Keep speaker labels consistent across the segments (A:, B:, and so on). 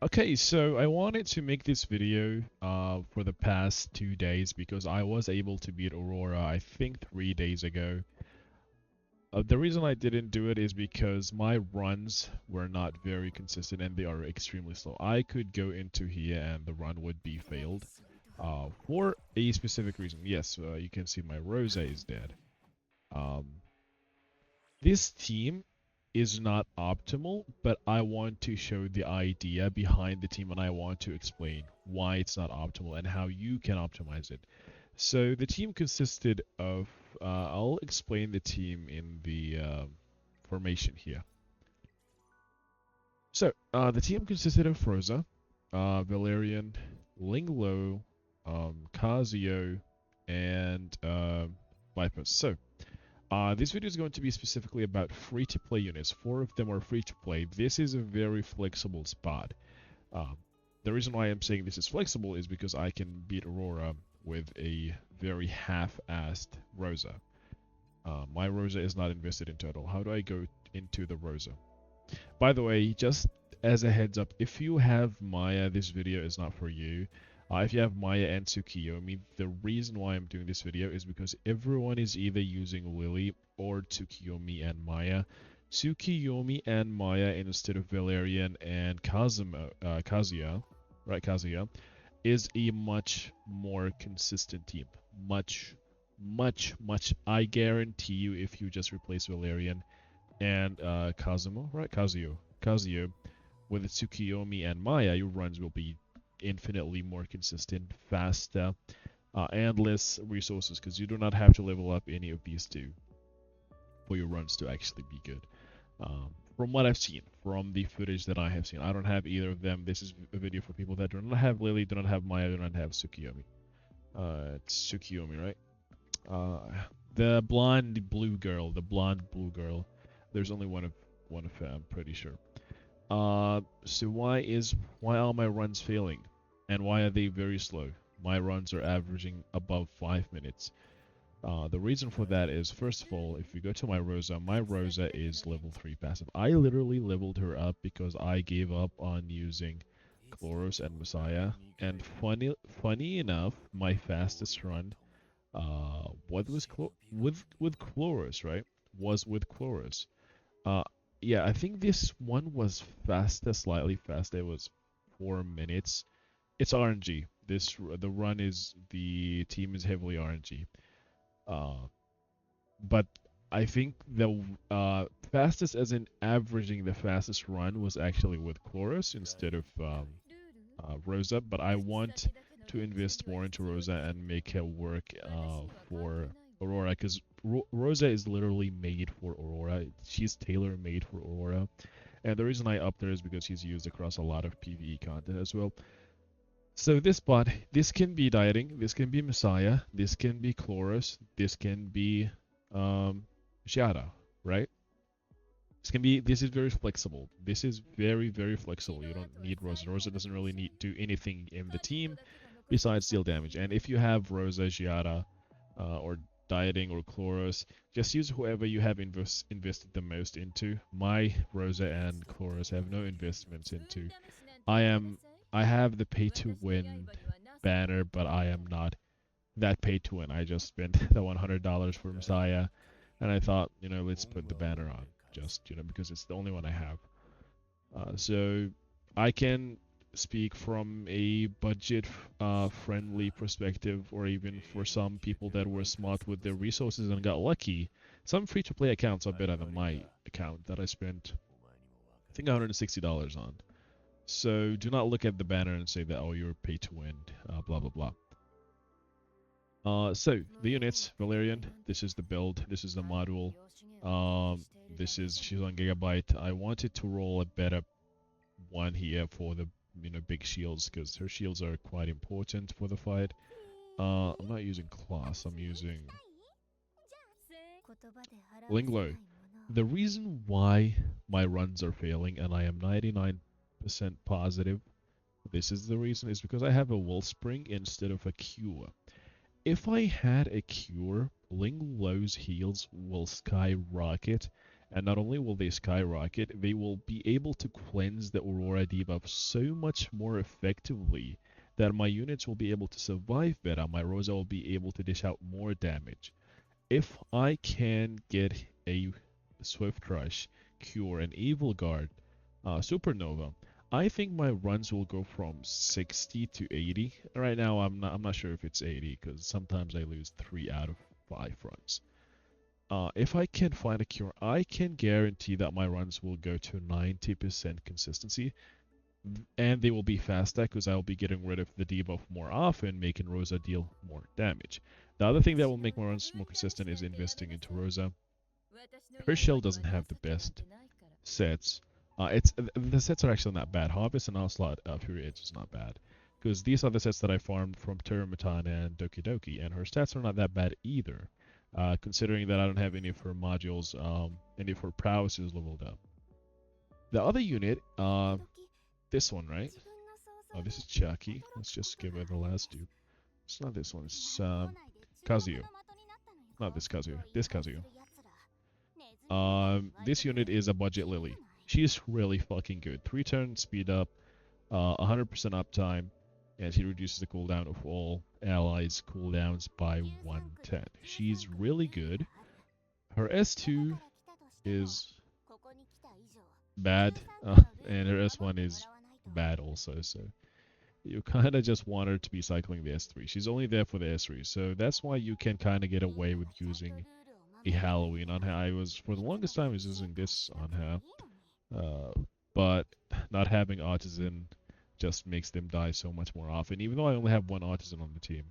A: Okay, so I wanted to make this video for the past 2 days because I was able to beat Aurora, I think 3 days ago. The reason I didn't do it is because my runs were not very consistent and they are extremely slow. I could go into here and the run would be failed for a specific reason. Yes, you can see my Rosa is dead. Um, this team is not optimal, but I want to show the idea behind the team and I want to explain why it's not optimal and how you can optimize it. So the team consisted of, I'll explain the team in the formation here. So the team consisted of Froza, Valyrian, Linglo, Kazio, and Viper. So this video is going to be specifically about free-to-play units. 4 of them are free-to-play. This is a very flexible spot. Um, the reason why I'm saying this is flexible is because I can beat Aurora with a very half-assed Rosa. My Rosa is not invested into at all. How do I go into the Rosa? By the way, just as a heads up, if you have Maya, this video is not for you. If you have Maya and Tsukiyomi, the reason why I'm doing this video is because everyone is either using Lily or Tsukiyomi and Maya. Tsukiyomi and Maya instead of Valyrian and Kazia, right, Kazia, is a much more consistent team. Much, I guarantee you if you just replace Valyrian and Kazuma, right, Kazio, with Tsukiyomi and Maya, your runs will be infinitely more consistent, faster, and less resources because you do not have to level up any of these two for your runs to actually be good. From what I've seen, from the footage that I have seen, I don't have either of them. This is a video for people that do not have Lily, do not have Maya, do not have Tsukiyomi. It's Tsukiyomi, right? The blonde blue girl. There's only one of them, I'm pretty sure. So why are my runs failing? And why are they very slow? My runs are averaging above 5 minutes. The reason for that is, first of all, if you go to my Rosa is level 3 passive. I literally leveled her up because I gave up on using Chloros and Messiah. And funny enough, my fastest run, with Chloros, right? Was with Chloros. Uh, yeah, I think this one was faster, slightly faster. It was 4 minutes. It's RNG. The team is heavily RNG. Uh, but I think the fastest, as in averaging the fastest run, was actually with Chloros instead of Rosa. But I want to invest more into Rosa and make her work for Aurora because Rosa is literally made for Aurora. She's tailor-made for Aurora. And the reason I upped her is because she's used across a lot of PvE content as well. So this bot, this can be dieting, this can be Messiah, this can be Chloros, this can be Shada, right? This is very flexible. This is very flexible. You don't need Rosa. Rosa doesn't really need do anything in the team besides deal damage. And if you have Rosa, Giada, or dieting or Chloros, just use whoever you have invested the most into. My Rosa and Chloros have no investments into. I have the pay to win banner, but I am not that pay to win. I just spent the $100 for Messiah, and I thought, let's put the banner on, just because it's the only one I have. So I can speak from a budget friendly perspective, or even for some people that were smart with their resources and got lucky. Some free to play accounts are better than my account that I spent, I think, $160 on. So do not look at the banner and say that, oh, you're pay to win, blah blah blah. So the units, Valyrian, this is the build, this is the module. She's on Gigabyte. I wanted to roll a better one here for the big shields because her shields are quite important for the fight. I'm not using class, I'm using Linglo. The reason why my runs are failing, and I am 99% positive this is the reason, is because I have a Wellspring instead of a cure. If I had a cure, Linglo's heals will skyrocket And not only will they skyrocket, they will be able to cleanse the Aurora debuff so much more effectively that my units will be able to survive better. My Rosa will be able to dish out more damage. If I can get a Swift Rush, Cure, and Evil Guard Supernova, I think my runs will go from 60 to 80. Right now, I'm not sure if it's 80 because sometimes I lose 3 out of 5 runs. If I can find a cure, I can guarantee that my runs will go to 90% consistency, and they will be faster because I'll be getting rid of the debuff more often, making Rosa deal more damage. The other thing that will make my runs more consistent is investing into Rosa. Her shell doesn't have the best sets. The sets are actually not bad. Harvest and Onslaught Fury Edge is not bad, because these are the sets that I farmed from Terramatan and Doki Doki, and her stats are not that bad either, considering that I don't have any of her modules, any of her prowess is leveled up. The other unit, this one, right? Oh, this is Chucky. Let's just give her the last dupe. It's not this one. It's Kazio. Not this Kazio. This Kazio. This unit is a budget Lily. She's really fucking good. 3-turn speed up, 100% uptime, and she reduces the cooldown of all allies' cooldowns by 1/10. She's really good. Her S2 is bad, and her S1 is bad also, so you kind of just want her to be cycling the S3. She's only there for the S3, so that's why you can kind of get away with using a Halloween on her. I was, for the longest time, I was using this on her, but not having Artisan just makes them die so much more often, even though I only have one Artisan on the team.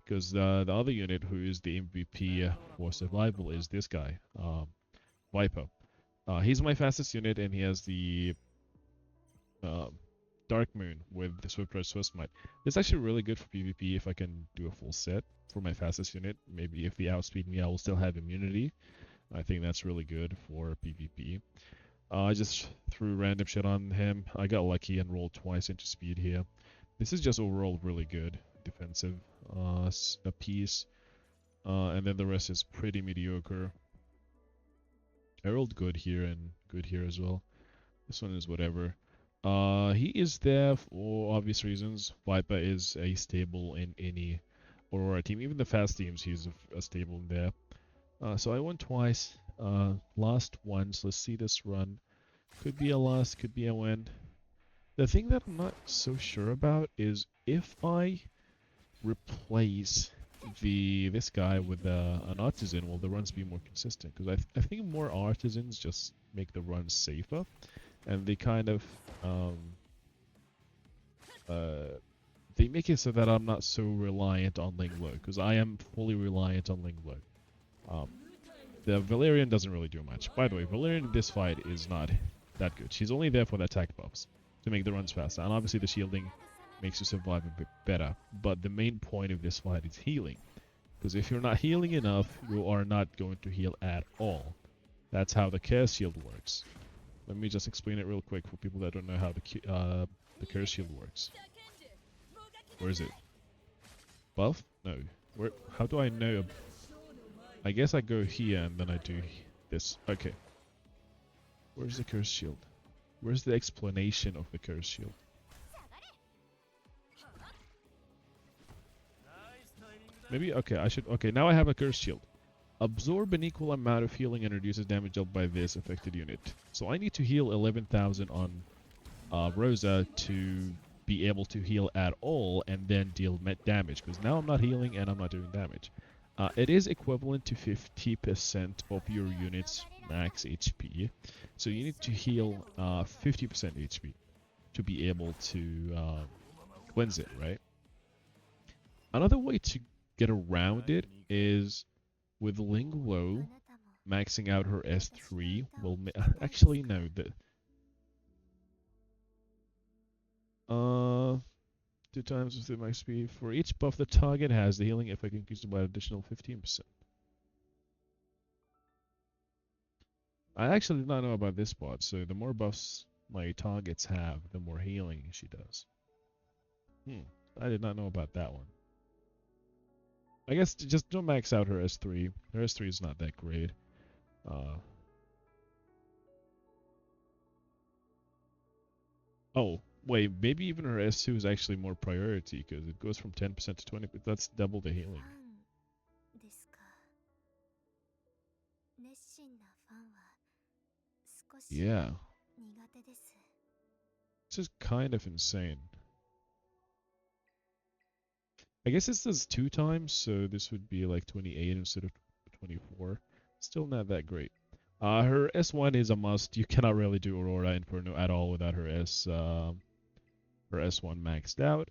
A: Because the other unit who is the MVP for survival is this guy, Viper. He's my fastest unit, and he has the Dark Moon with the Swift Rush Swift Smite. It's actually really good for PvP if I can do a full set for my fastest unit. Maybe if they outspeed me, I will still have immunity. I think that's really good for PvP. I just threw random shit on him. I got lucky and rolled twice into speed here. This is just overall really good defensive a piece. And then the rest is pretty mediocre. I rolled good here and good here as well. This one is whatever. He is there for obvious reasons. Viper is a stable in any Aurora team. Even the fast teams, he's a stable in there. So I won twice. Lost once. Let's see this run. Could be a loss, could be a win. The thing that I'm not so sure about is if I replace this guy with an artisan, will the runs be more consistent? Because I think more artisans just make the runs safer, and they kind of they make it so that I'm not so reliant on Linglo, because I am fully reliant on Linglo. The Valyrian doesn't really do much. By the way, Valyrian in this fight is not that good. She's only there for the attack buffs to make the runs faster, and obviously the shielding makes you survive a bit better. But the main point of this fight is healing, because if you're not healing enough, you are not going to heal at all. That's how the Curse Shield works. Let me just explain it real quick for people that don't know how the Curse Shield works. Where is it? Buff? No. Where? How do I know? I guess I go here and then I do this. Okay. Where's the Curse Shield? Where's the explanation of the Curse Shield? Maybe, okay, I should, okay, now I have a Curse Shield. Absorb an equal amount of healing and reduces damage dealt by this affected unit. So I need to heal 11,000 on Rosa to be able to heal at all and then deal damage, because now I'm not healing and I'm not doing damage. It is equivalent to 50% of your unit's max HP, so you need to heal 50% HP to be able to cleanse it, right? Another way to get around it is with Linglo maxing out her S3 will actually no, the 2 times with the max speed. For each buff the target has, the healing effect increases by an additional 15%. I actually did not know about this part, so the more buffs my targets have, the more healing she does. I did not know about that one. I guess just don't max out her S3. Her S3 is not that great. Oh, wait, maybe even her S2 is actually more priority because it goes from 10% to 20%. That's double the healing. Yeah. This is kind of insane. I guess this does 2 times, so this would be like 28 instead of 24. Still not that great. Her S1 is a must. You cannot really do Aurora Inferno at all without her her S1 maxed out.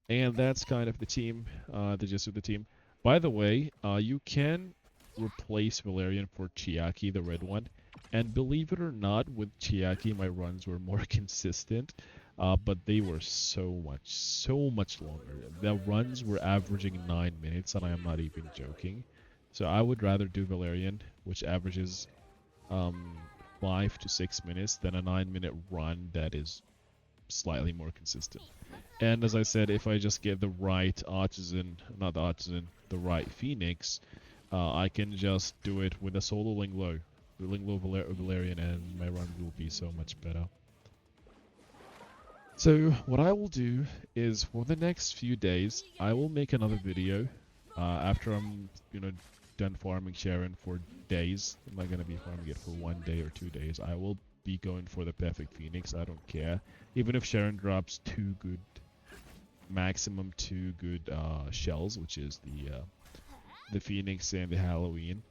A: And that's kind of the team, the gist of the team. By the way, you can replace Valyrian for Chiaki, the red one. And believe it or not, with Chiaki, my runs were more consistent. But they were so much longer. The runs were averaging 9 minutes, and I am not even joking. So I would rather do Valyrian, which averages 5 to 6 minutes, than a 9-minute run that is slightly more consistent. And as I said, if I just get the right artisan, not the artisan, the right Phoenix, I can just do it with a solo Linglo. The Linglo Valyrian, and my run will be so much better. So what I will do is for the next few days, I will make another video after I'm, done farming Sharon for days. I'm not going to be farming it for 1 day or 2 days. I will be going for the perfect Phoenix. I don't care. Even if Sharon drops 2 good, maximum 2 good shells, which is the Phoenix and the Halloween.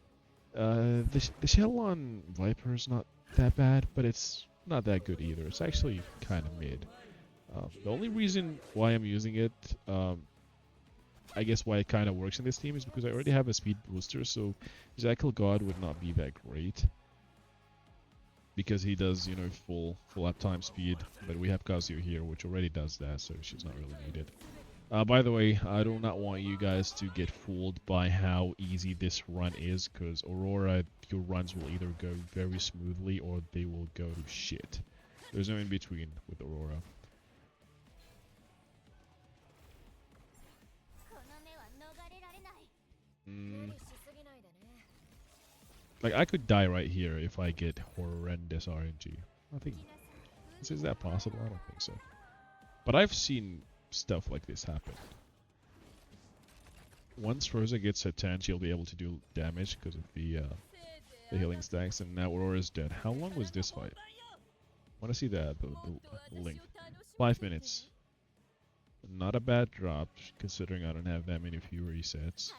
A: The shell on Viper is not that bad, but it's not that good either. It's actually kind of mid. The only reason why I'm using it, I guess why it kind of works in this team, is because I already have a speed booster, so Jackal God would not be that great. Because he does, full uptime speed, but we have Kazio here, which already does that, so she's not really needed. By the way, I do not want you guys to get fooled by how easy this run is, because Aurora, your runs will either go very smoothly or they will go to shit. There's no in between with Aurora. Like, I could die right here if I get horrendous RNG. I think... Is that possible? I don't think so. But I've seen stuff like this happen. Once Rosa gets her 10, she'll be able to do damage because of the healing stacks, and now Aurora's dead. How long was this fight? I want to see the length. 5 minutes. Not a bad drop, considering I don't have that many few resets.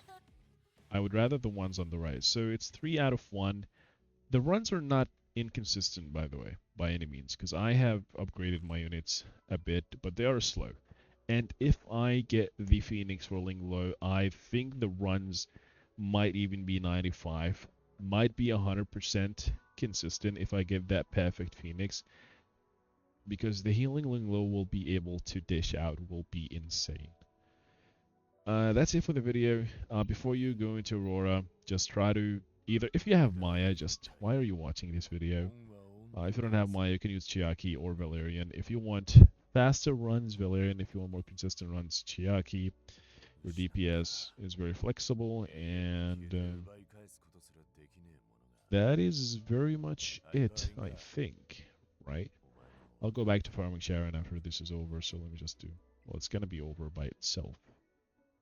A: I would rather the ones on the right. So it's 3 out of 1. The runs are not inconsistent, by the way, by any means, because I have upgraded my units a bit, but they are slow. And if I get the Phoenix rolling low, I think the runs might even be 95, might be 100% consistent if I get that perfect Phoenix, because the healing Linglo will be able to dish out will be insane. That's it for the video. Before you go into Aurora, just try to either, if you have Maya, just, why are you watching this video? If you don't have Maya, you can use Chiaki or Valyrian. If you want faster runs, Valyrian. If you want more consistent runs, Chiaki. Your DPS is very flexible, and that is very much it, I think, right? I'll go back to farming Sharon after this is over, so let me just do, well, it's gonna be over by itself.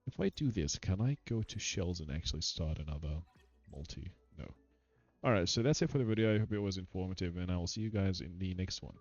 A: If I do this, can I go to shells and actually start another multi? No. Alright, so that's it for the video. I hope it was informative, and I will see you guys in the next one.